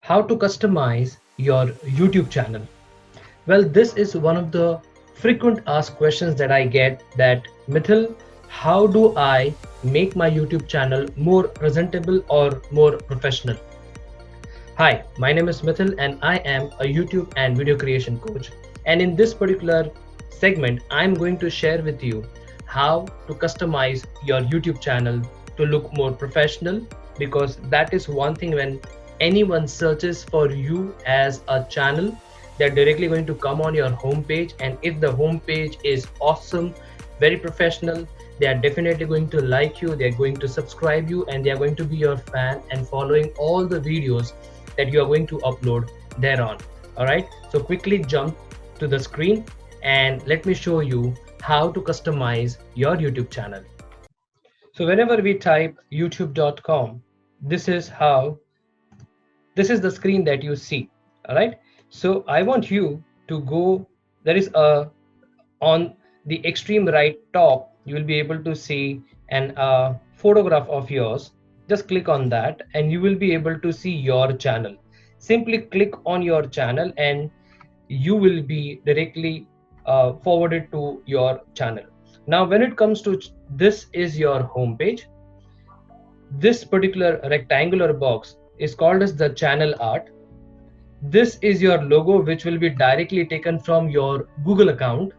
how to customize your YouTube channel. Well, this is one of the frequent asked questions that I get, that Mithyl, how do I make my YouTube channel more presentable or more professional? Hi, my name is Mithyl and I am a YouTube and video creation coach. And in this particular segment, I'm going to share with you how to customize your YouTube channel to look more professional, because that is one thing. When anyone searches for you as a channel, they're directly going to come on your homepage. And if the homepage is awesome, very professional, they are definitely going to like you, they're going to subscribe you, and they are going to be your fan and following all the videos that you are going to upload thereon. All right, so quickly jump to the screen and let me show you how to customize your YouTube channel. So whenever we type youtube.com, this is the screen that you see. All right, so I want you to go, there is a, on the extreme right top, you will be able to see an photograph of yours. Just click on that and you will be able to see your channel. Simply click on your channel and you will be directly forwarded to your channel. Now when it comes to this is your home page. This particular rectangular box is called as the channel art. This is your logo, which will be directly taken from your Google account.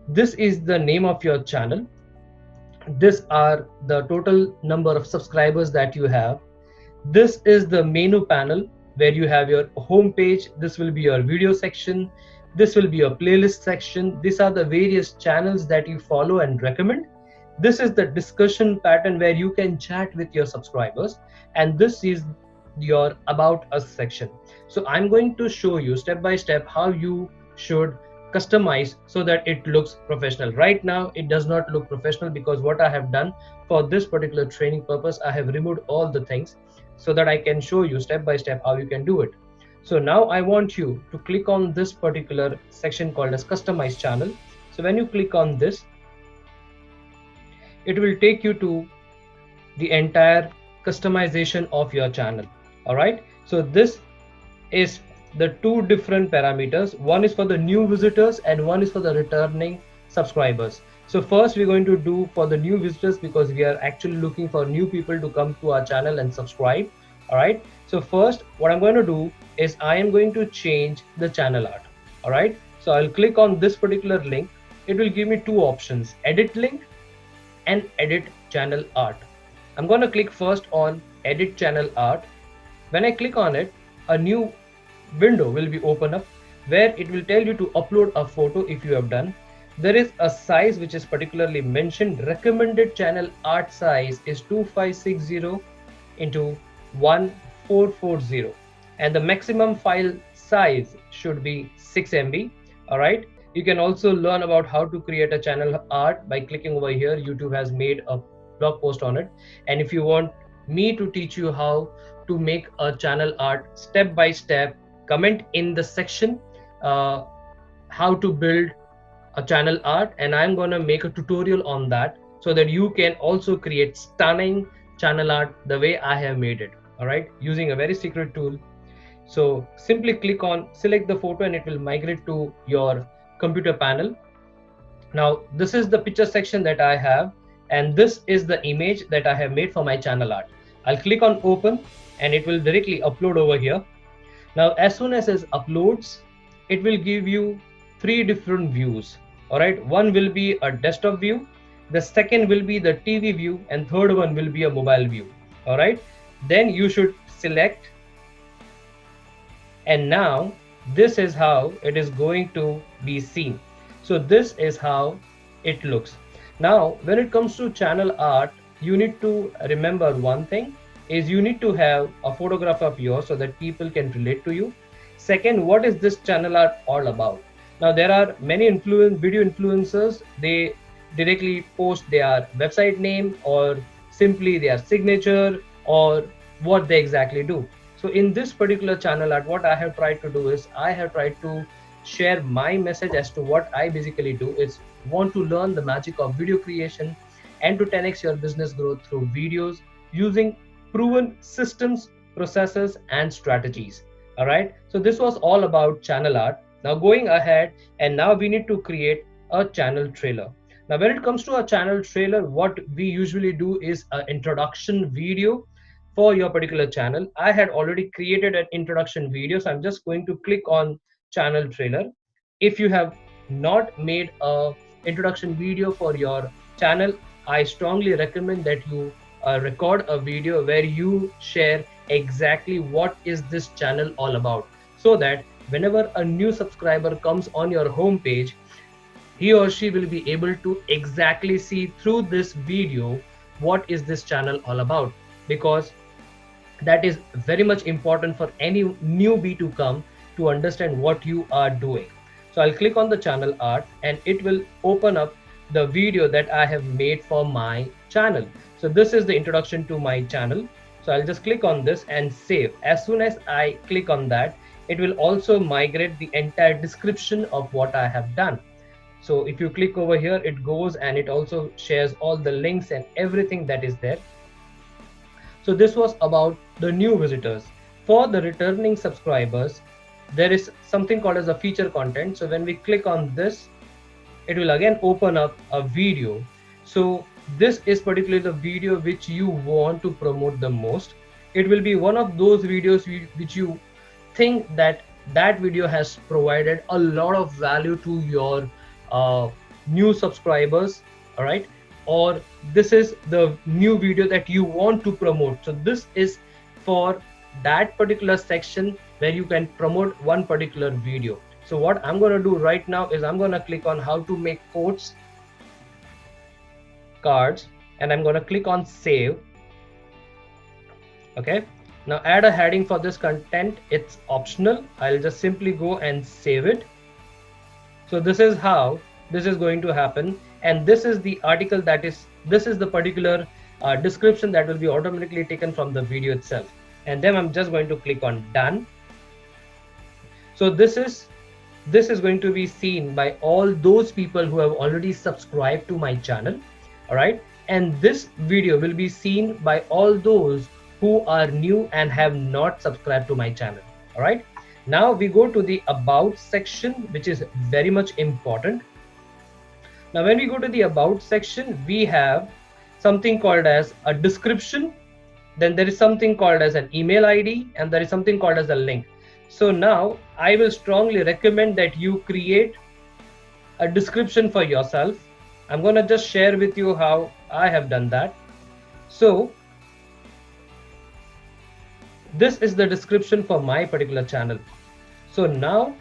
This is the name of your channel. These are the total number of subscribers that you have. This is the menu panel where you have your home page. This will be your video section. This will be your playlist section. These are the various channels that you follow and recommend. This is the discussion pattern where you can chat with your subscribers. And this is your about us section. So I'm going to show you step by step how you should customize so that it looks professional. Right now it does not look professional because what I have done for this particular training purpose, I have removed all the things so that I can show you step by step how you can do it. So now I want you to click on this particular section called as customize channel. So when you click on this, it will take you to the entire customization of your channel. All right, so this is the two different parameters. One is for the new visitors and one is for the returning subscribers. So first we're going to do for the new visitors, because we are actually looking for new people to come to our channel and subscribe. All right, so first what I'm going to do is I am going to change the channel art. All right, so I'll click on this particular link. It will give me two options: edit link and edit channel art. I'm going to click first on edit channel art. When I click on it, a new window will be open up where it will tell you to upload a photo if you have done. There is a size which is particularly mentioned. Recommended channel art size is 2560 into 1440, and the maximum file size should be 6 MB. All right, you can also learn about how to create a channel art by clicking over here. YouTube has made a blog post on it, and if you want me to teach you how to make a channel art step by step, comment in the section how to build a channel art, and I'm going to make a tutorial on that so that you can also create stunning channel art the way I have made it. All right, using a very secret tool. So simply click on select the photo and it will migrate to your computer panel. Now this is the picture section that I have, and this is the image that I have made for my channel art. I'll click on open and it will directly upload over here. Now as soon as it uploads, it will give you three different views. All right, one will be a desktop view, the second will be the TV view, and third one will be a mobile view. All right, then you should select, and now this is how it is going to be seen. So this is how it looks. Now when it comes to channel art, you need to remember one thing is you need to have a photograph of yours so that people can relate to you. Second, what is this channel art all about? Now there are many video influencers. They directly post their website name or simply their signature or what they exactly do. So in this particular channel art, what I have tried to do is I have tried to share my message as to what I basically do is want to learn the magic of video creation and to 10x your business growth through videos using proven systems, processes, and strategies. All right. So this was all about channel art. Now going ahead, and now we need to create a channel trailer. Now when it comes to a channel trailer, what we usually do is an introduction video for your particular channel. I had already created an introduction video, so I'm just going to click on channel trailer. If you have not made a introduction video for your channel, I strongly recommend that you record a video where you share exactly what is this channel all about, so that whenever a new subscriber comes on your homepage, he or she will be able to exactly see through this video what is this channel all about, because that is very much important for any newbie to come to understand what you are doing. So I'll click on the channel art and it will open up the video that I have made for my channel. So this is the introduction to my channel. So I'll just click on this and save. As soon as I click on that, it will also migrate the entire description of what I have done. So if you click over here, it goes and it also shares all the links and everything that is there. So this was about the new visitors. For the returning subscribers, there is something called as a feature content. So when we click on this, it will again open up a video. So this is particularly the video which you want to promote the most. It will be one of those videos which you think that video has provided a lot of value to your new subscribers, all right, or this is the new video that you want to promote. So this is for that particular section where you can promote one particular video. So what I'm going to do right now is I'm going to click on how to make quotes cards and I'm going to click on save. Okay, now add a heading for this content. It's optional. I'll just simply go and save it. So this is how this is going to happen, and this is the article this is the particular description that will be automatically taken from the video itself. And then I'm just going to click on done. So this is going to be seen by all those people who have already subscribed to my channel, all right, and this video will be seen by all those who are new and have not subscribed to my channel. All right, now we go to the about section, which is very much important. Now when we go to the about section, we have something called as a description, then there is something called as an email ID, and there is something called as a link. So now I will strongly recommend that you create a description for yourself. I'm going to just share with you how I have done that. So this is the description for my particular channel. So now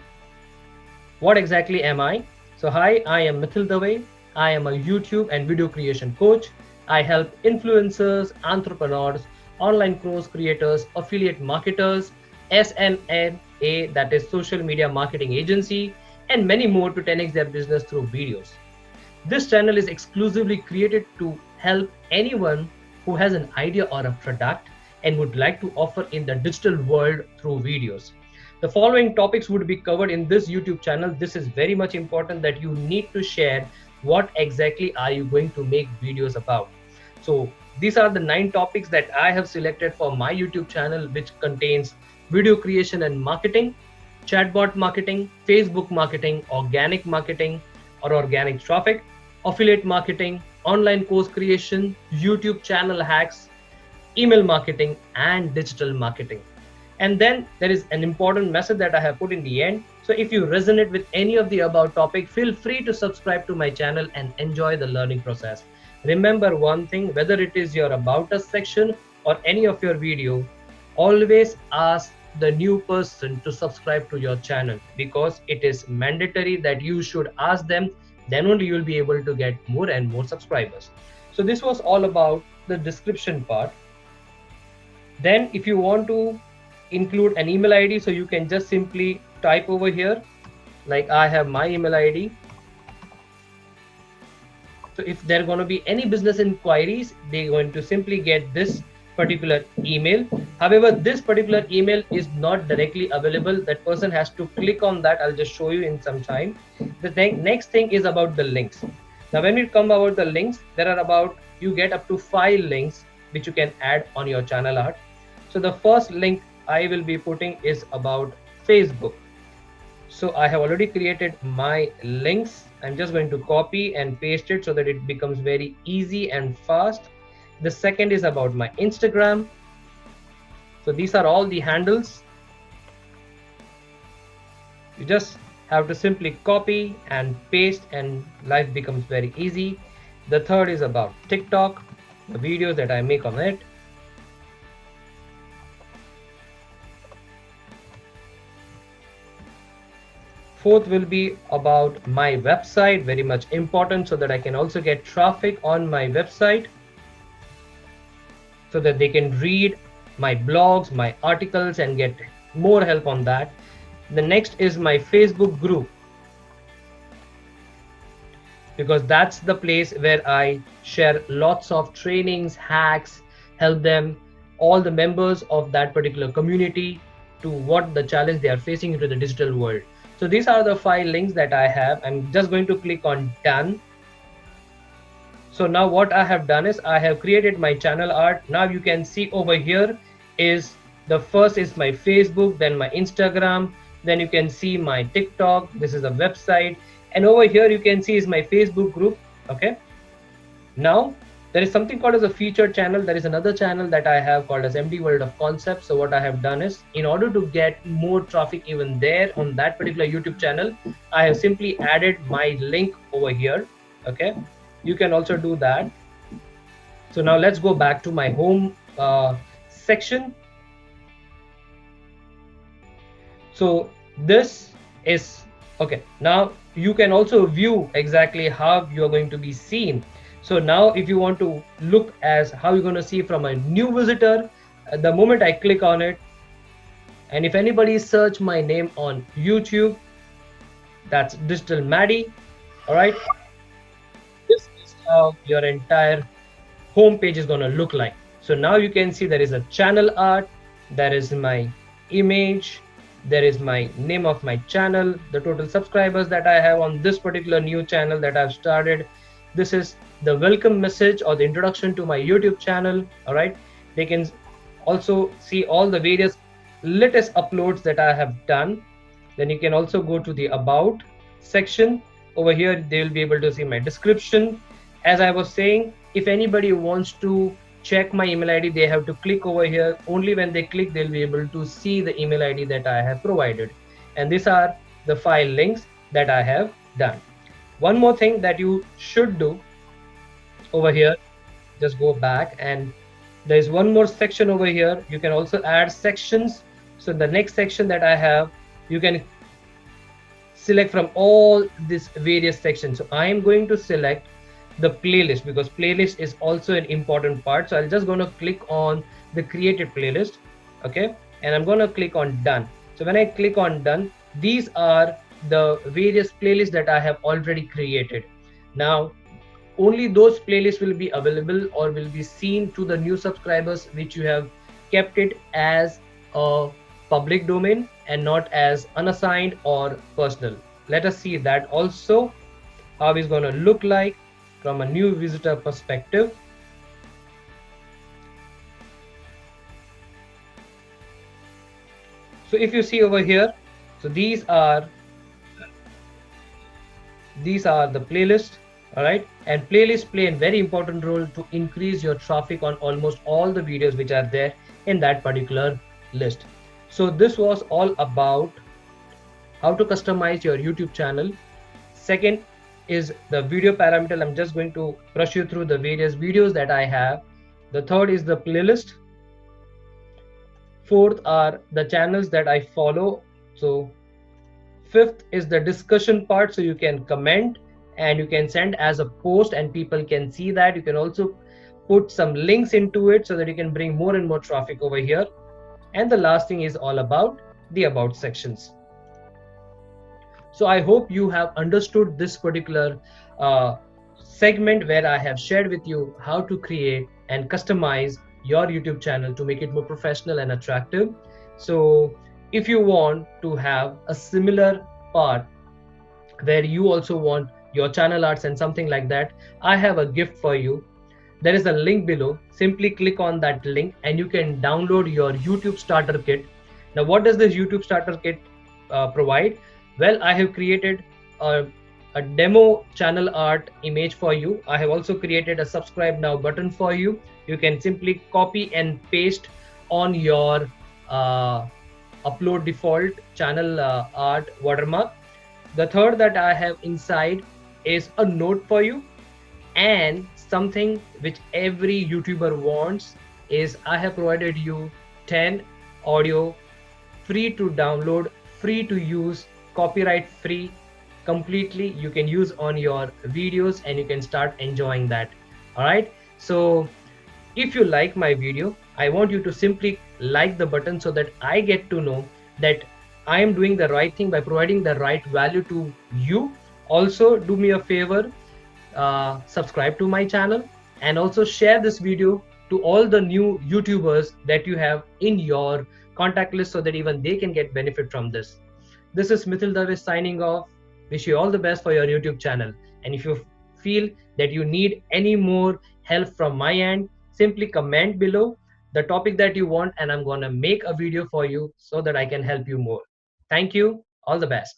what exactly am I? So hi, I am Mithyl. I am a YouTube and video creation coach. I help influencers, entrepreneurs, online course creators, affiliate marketers, SMMA, that is social media marketing agency, and many more to 10x their business through videos. This channel is exclusively created to help anyone who has an idea or a product and would like to offer in the digital world through videos. The following topics would be covered in this YouTube channel. This is very much important that you need to share what exactly are you going to make videos about. So these are the 9 topics that I have selected for my YouTube channel, which contains video creation and marketing, chatbot marketing, Facebook marketing, organic marketing or organic traffic, affiliate marketing, online course creation, YouTube channel hacks, email marketing, and digital marketing. And then there is an important message that I have put in the end. So if you resonate with any of the above topic, feel free to subscribe to my channel and enjoy the learning process. Remember one thing, whether it is your about us section or any of your video, always ask the new person to subscribe to your channel, because it is mandatory that you should ask them. Then only you will be able to get more and more subscribers. So this was all about the description part. Then if you want to include an email ID, so you can just simply type over here, like I have my email ID. So if there are going to be any business inquiries, they're going to simply get this particular email. However, this particular email is not directly available. That person has to click on that. I'll just show you in some time. The next thing is about the links. Now when we come about the links, there are about, you get up to 5 links which you can add on your channel art. So the first link I will be putting is about Facebook. So I have already created my links. I'm just going to copy and paste it so that it becomes very easy and fast. The second is about my Instagram. So these are all the handles. You just have to simply copy and paste and life becomes very easy. The third is about TikTok, the videos that I make on it. Fourth will be about my website, very much important, so that I can also get traffic on my website so that they can read my blogs, my articles, and get more help on that. The next is my Facebook group, because that's the place where I share lots of trainings, hacks, help them, all the members of that particular community to what the challenge they are facing into the digital world. So these are the 5 links that I have. I'm just going to click on done. So now what I have done is I have created my channel art. Now you can see over here is the first is my Facebook, then my Instagram, then you can see my TikTok. This is a website, and over here you can see is my Facebook group. Okay. Now there is something called as a featured channel. There is another channel that I have called as MD World of Concepts. So what I have done is, in order to get more traffic even there on that particular YouTube channel, I have simply added my link over here. Okay, you can also do that. So now let's go back to my home section. So this is okay. Now you can also view exactly how you are going to be seen. So now if you want to look as how you're going to see from a new visitor, the moment I click on it, and if anybody search my name on YouTube, that's Digital Maddie. All right. This is how your entire home page is going to look like. So now you can see there is a channel art, there is my image, there is my name of my channel, the total subscribers that I have on this particular new channel that I've started. This is the welcome message or the introduction to my YouTube channel. All right, they can also see all the various latest uploads that I have done. Then you can also go to the about section. Over here they will be able to see my description. As I was saying, if anybody wants to check my email ID, they have to click over here. Only when they click, they'll be able to see the email ID that I have provided. And these are the 5 links that I have done. One more thing that you should do over here, just go back, and there is one more section over here. You can also add sections. So the next section that I have, you can select from all these various sections. So I am going to select the playlist, because playlist is also an important part. So I'm just going to click on the created playlist. Okay, and I'm going to click on done. So when I click on done, these are the various playlists that I have already created. Now only those playlists will be available or will be seen to the new subscribers which you have kept it as a public domain and not as unassigned or personal. Let us see that also, how it's going to look like from a new visitor perspective. So if you see over here, so these are the playlist. All right, and playlists play a very important role to increase your traffic on almost all the videos which are there in that particular list. So this was all about how to customize your YouTube channel. Second is the video parameter. I'm just going to brush you through the various videos that I have. The third is the playlist. Fourth are the channels that I follow. So fifth is the discussion part, so you can comment and you can send as a post and people can see that. You can also put some links into it so that you can bring more and more traffic over here. And the last thing is all about the about sections. So I hope you have understood this particular segment where I have shared with you how to create and customize your YouTube channel to make it more professional and attractive. So if you want to have a similar part where you also want your channel arts and something like that, I have a gift for you. There is a link below. Simply click on that link and you can download your YouTube starter kit. Now, what does this YouTube starter kit provide? Well, I have created a, a demo channel art image for you. I have also created a subscribe now button for you. You can simply copy and paste on your uh, upload default channel art watermark. The third that I have inside is a note for you, and something which every YouTuber wants is I have provided you 10 audio free to download, free to use, copyright free, completely you can use on your videos and you can start enjoying that. All right, so if you like my video, I want you to simply like the button so that I get to know that I am doing the right thing by providing the right value to you. Also, do me a favor, subscribe to my channel and also share this video to all the new YouTubers that you have in your contact list so that even they can get benefit from this. This is Mithyl Davis signing off. Wish you all the best for your YouTube channel. And if you feel that you need any more help from my end, simply comment below the topic that you want and I'm going to make a video for you so that I can help you more. Thank you. All the best.